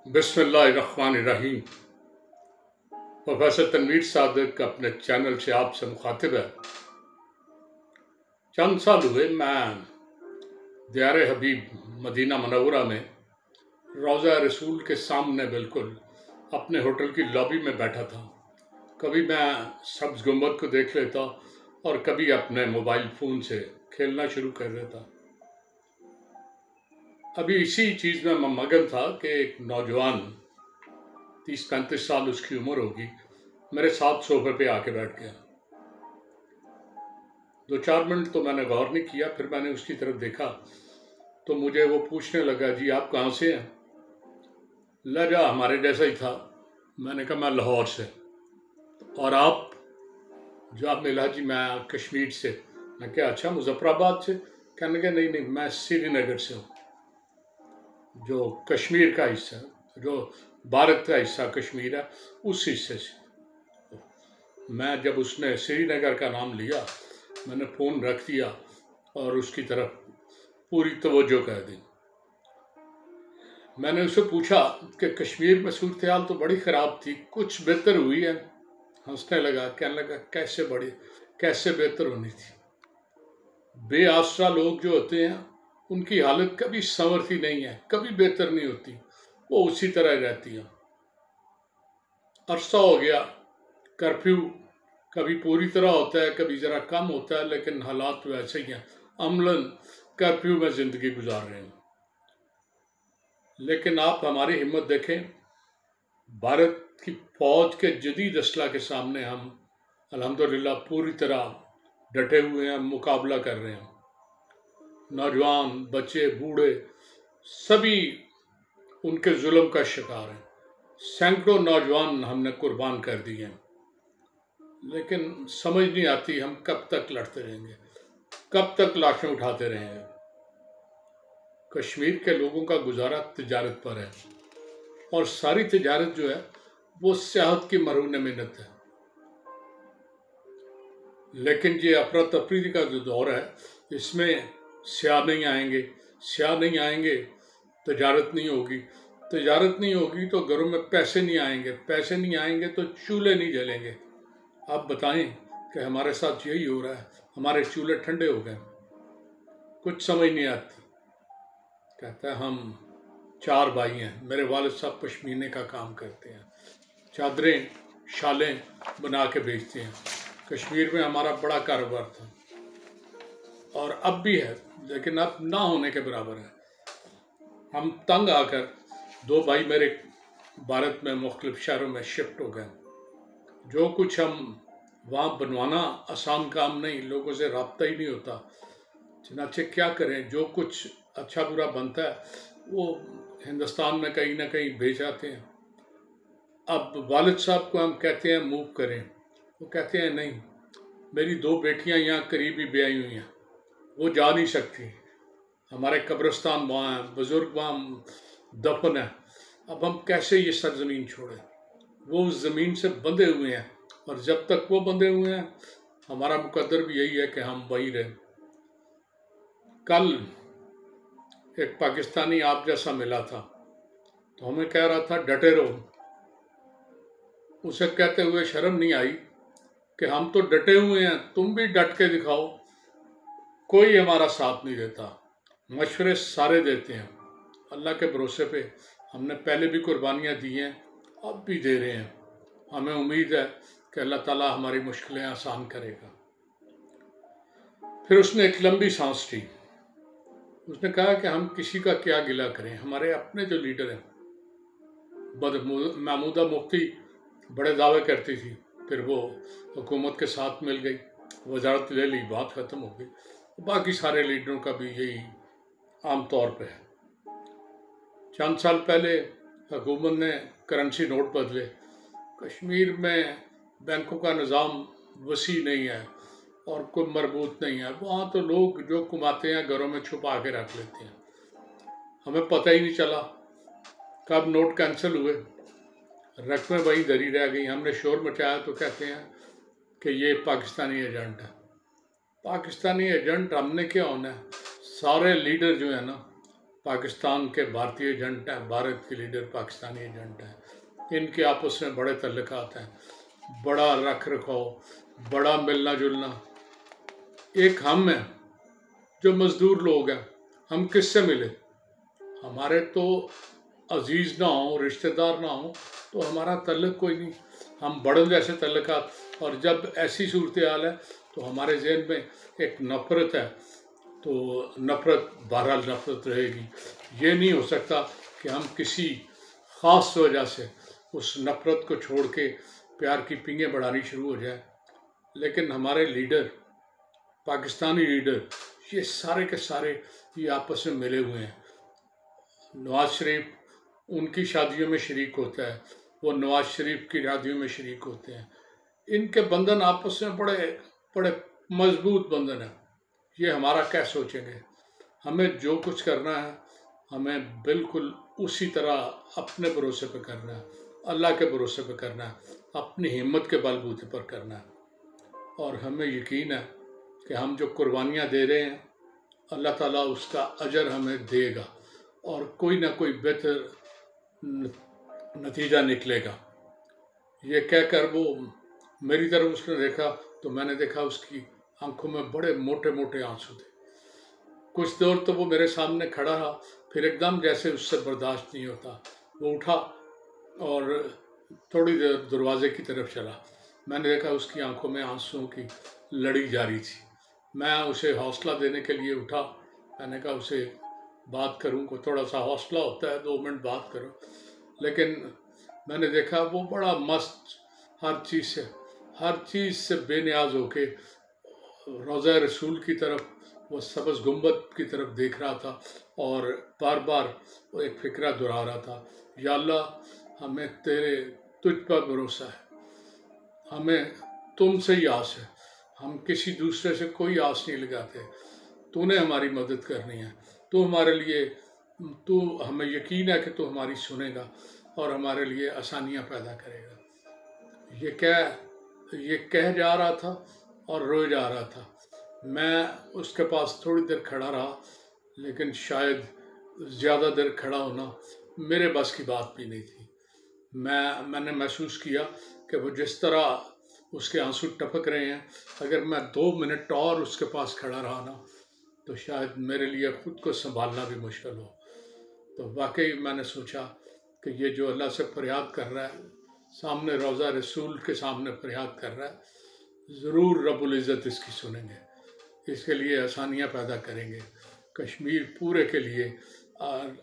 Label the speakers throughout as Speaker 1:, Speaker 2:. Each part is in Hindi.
Speaker 1: बिस्मिल्लाहिर्रहमानिर्रहीम। प्रोफेसर तनवीर सादिक अपने चैनल से आपसे मुखातिब है। चंद साल हुए मैं दियार हबीब मदीना मनव्वरा में रोज़ा रसूल के सामने बिल्कुल अपने होटल की लॉबी में बैठा था। कभी मैं सब्ज़ गुंबद को देख लेता और कभी अपने मोबाइल फ़ोन से खेलना शुरू कर देता। अभी इसी चीज़ में मैं मगन था कि एक नौजवान 30-35 साल उसकी उम्र होगी, मेरे साथ सोफे पे आके बैठ गया। 2-4 मिनट तो मैंने गौर नहीं किया, फिर मैंने उसकी तरफ देखा तो मुझे वो पूछने लगा, जी आप कहाँ से हैं? लहजा हमारे जैसा ही था। मैंने कहा मैं लाहौर से। और आप? जवाब मिला, जी मैं कश्मीर से। मैं क्या, अच्छा मुजफ्फराबाद से? कहने लगे नहीं नहीं, मैं श्रीनगर से हूँ, जो कश्मीर का हिस्सा, जो भारत का हिस्सा कश्मीर है, उस हिस्से से। मैं जब उसने श्रीनगर का नाम लिया, मैंने फ़ोन रख दिया और उसकी तरफ पूरी तवज्जो कर दी। मैंने उससे पूछा कि कश्मीर में सूरत हाल तो बड़ी ख़राब थी, कुछ बेहतर हुई है? हंसने लगा, कहने लगा कैसे बेहतर होनी थी? बेआसरा लोग जो होते हैं उनकी हालत कभी संवरती नहीं है, कभी बेहतर नहीं होती, वो उसी तरह रहती है। अरसा हो गया, कर्फ्यू कभी पूरी तरह होता है, कभी ज़रा कम होता है, लेकिन हालात वैसे ही हैं। अमलन कर्फ्यू में ज़िंदगी गुजार रहे हैं। लेकिन आप हमारी हिम्मत देखें, भारत की फ़ौज के जदीद असला के सामने हम अल्हम्दुलिल्लाह पूरी तरह डटे हुए हैं, मुकाबला कर रहे हैं। नौजवान, बच्चे, बूढ़े सभी उनके जुल्म का शिकार हैं। सैकड़ों नौजवान हमने कुर्बान कर दिए हैं, लेकिन समझ नहीं आती हम कब तक लड़ते रहेंगे, कब तक लाशें उठाते रहेंगे। कश्मीर के लोगों का गुजारा तिजारत पर है, और सारी तिजारत जो है वो सियाहत की मरून मिन्नत है। लेकिन ये अफरा तफरी का जो दौर है, इसमें सियाह नहीं आएंगे, तिजारत नहीं होगी तो घरों में पैसे नहीं आएंगे तो चूल्हे नहीं जलेंगे। आप बताएं कि हमारे साथ यही हो रहा है, हमारे चूल्हे ठंडे हो गए। कुछ समझ नहीं आती। कहता है हम 4 भाई हैं, मेरे वालिद साहब पश्मीने का काम करते हैं, चादरें शालें बना के बेचते हैं। कश्मीर में हमारा बड़ा कारोबार था और अब भी है, लेकिन अब ना होने के बराबर है। हम तंग आकर 2 भाई मेरे भारत में मुख्तलिफ शहरों में शिफ्ट हो गए। जो कुछ हम वहाँ बनवाना आसान काम नहीं, लोगों से रब्ता ही नहीं होता। चनाचे क्या करें, जो कुछ अच्छा बुरा बनता है वो हिंदुस्तान में कहीं ना कहीं भेज आते हैं। अब वालिद साहब को हम कहते हैं मूव करें, वो कहते हैं नहीं, मेरी 2 बेटियां यहाँ करीब ही ब्याही हुई हैं, वो जा नहीं सकती, हमारे कब्रिस्तान वहाँ हैं, बुज़ुर्ग वहाँ दफन है, अब हम कैसे ये सरजमीन छोड़ें? वो उस ज़मीन से बंधे हुए हैं, और जब तक वो बंधे हुए हैं हमारा मुकद्दर भी यही है कि हम वहीं रहें। कल एक पाकिस्तानी आप जैसा मिला था तो हमें कह रहा था डटे रहो। उसे कहते हुए शर्म नहीं आई कि हम तो डटे हुए हैं, तुम भी डट के दिखाओ। कोई हमारा साथ नहीं देता, मशवरे सारे देते हैं। अल्लाह के भरोसे पे हमने पहले भी कुर्बानियाँ दी हैं, अब भी दे रहे हैं। हमें उम्मीद है कि अल्लाह ताला हमारी मुश्किलें आसान करेगा। फिर उसने एक लंबी सांस ली। उसने कहा कि हम किसी का क्या गिला करें, हमारे अपने जो लीडर हैं, महमूदा मुफ्ती बड़े दावे करती थी, फिर वो हुकूमत के साथ मिल गई, वजारत ले ली, बात ख़त्म हो गई। बाकी सारे लीडरों का भी यही आम तौर पे है। चंद साल पहले हुकूमत ने करेंसी नोट बदले। कश्मीर में बैंकों का निज़ाम वसी नहीं है और कोई मरबूत नहीं है, वहाँ तो लोग जो कमाते हैं घरों में छुपा के रख लेते हैं। हमें पता ही नहीं चला कब नोट कैंसिल हुए, रकमें वहीं धरी रह गई। हमने शोर मचाया तो कहते हैं कि ये पाकिस्तानी एजेंट है। पाकिस्तानी एजेंट हमने क्या होना है? सारे लीडर जो है ना पाकिस्तान के भारतीय एजेंट हैं, भारत के लीडर पाकिस्तानी एजेंट हैं। इनके आपस में बड़े तल्लुकात हैं, बड़ा रख रखाव, बड़ा मिलना जुलना। एक हम हैं जो मज़दूर लोग हैं, हम किससे मिले? हमारे तो अजीज़ ना हो, रिश्तेदार ना हो, तो हमारा तल्लुक कोई नहीं। हम बड़ों जैसे तल्लुकात। और जब ऐसी सूरत हाल है तो हमारे जहन में एक नफ़रत है, तो नफ़रत बहरहाल नफ़रत रहेगी। ये नहीं हो सकता कि हम किसी ख़ास वजह से उस नफ़रत को छोड़ के प्यार की पींगें बढ़ानी शुरू हो जाए। लेकिन हमारे लीडर, पाकिस्तानी लीडर, ये सारे के सारे ये आपस में मिले हुए हैं। नवाज शरीफ उनकी शादियों में शरीक होता है, वो नवाज शरीफ की शादियों में शरीक होते हैं। इनके बंधन आपस में बड़े बड़े मजबूत बंधन है। ये हमारा क्या सोचेंगे? हमें जो कुछ करना है, हमें बिल्कुल उसी तरह अपने भरोसे पर करना है, अल्लाह के भरोसे पर करना है, अपनी हिम्मत के बलबूते पर करना है। और हमें यकीन है कि हम जो कुर्बानियाँ दे रहे हैं, अल्लाह ताला उसका अजर हमें देगा और कोई ना कोई बेहतर नतीजा निकलेगा। ये कहकर वो मेरी तरफ उसने देखा तो मैंने देखा उसकी आंखों में बड़े मोटे मोटे आंसू थे। कुछ देर तो वो मेरे सामने खड़ा रहा, फिर एकदम जैसे उससे बर्दाश्त नहीं होता वो उठा और थोड़ी देर दरवाजे की तरफ चला। मैंने देखा उसकी आंखों में आंसुओं की लड़ी जारी थी। मैं उसे हौसला देने के लिए उठा। मैंने कहा उसे बात करूं, को थोड़ा सा हौसला होता है, 2 मिनट बात करो। लेकिन मैंने देखा वो बड़ा मस्त, हर चीज़ से बेनियाज होके रोज़ा रसूल की तरफ, वो सब्ज़ गुंबद की तरफ देख रहा था और बार बार वो एक फ़िक्रा दोहरा रहा था, या अल्लाह हमें तुझ पर भरोसा है, हमें तुमसे ही आस है, हम किसी दूसरे से कोई आस नहीं लगाते। तूने हमारी मदद करनी है, तू हमारे लिए, तू हमें यकीन है कि तू हमारी सुनेगा और हमारे लिए आसानियाँ पैदा करेगा। ये कह जा रहा था और रोए जा रहा था। मैं उसके पास थोड़ी देर खड़ा रहा, लेकिन शायद ज़्यादा देर खड़ा होना मेरे बस की बात भी नहीं थी। मैंने महसूस किया कि वो जिस तरह उसके आंसू टपक रहे हैं, अगर मैं 2 मिनट और उसके पास खड़ा रहा ना तो शायद मेरे लिए ख़ुद को संभालना भी मुश्किल हो। तो वाकई मैंने सोचा कि ये जो अल्लाह से फरियाद कर रहा है, सामने रोज़ा रसूल के सामने फरियाद कर रहा है, ज़रूर रब्बुल इज़्ज़त इसकी सुनेंगे, इसके लिए आसानियाँ पैदा करेंगे। कश्मीर पूरे के लिए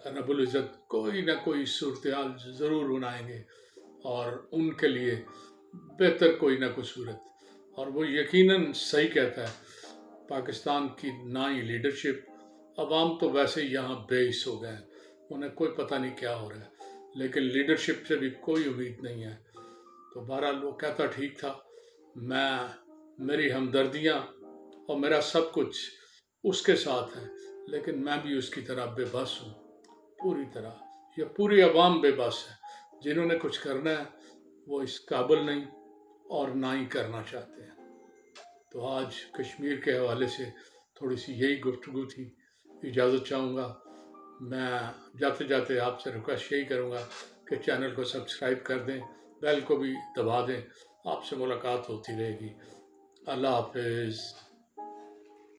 Speaker 1: रब्बुल इज़्ज़त कोई ना कोई सूरत ज़रूर बनाएंगे और उनके लिए बेहतर कोई ना कोई सूरत। और वो यकीनन सही कहता है, पाकिस्तान की ना ही लीडरशिप, अवाम तो वैसे ही यहाँ बेइस हो गए, उन्हें कोई पता नहीं क्या हो रहा है, लेकिन लीडरशिप से भी कोई उम्मीद नहीं है। तो बहरहाल वो कहता ठीक था। मेरी हमदर्दियाँ और मेरा सब कुछ उसके साथ है, लेकिन मैं भी उसकी तरह बेबस हूँ पूरी तरह। ये पूरी अवाम बेबस है, जिन्होंने कुछ करना है वो इस काबिल नहीं और ना ही करना चाहते हैं। तो आज कश्मीर के हवाले से थोड़ी सी यही गुफ्तगू थी। इजाज़त चाहूँगा। मैं जाते जाते आपसे रिक्वेस्ट यही करूँगा कि चैनल को सब्सक्राइब कर दें, बेल को भी दबा दें। आपसे मुलाकात होती रहेगी। अल्लाह हाफ़िज़।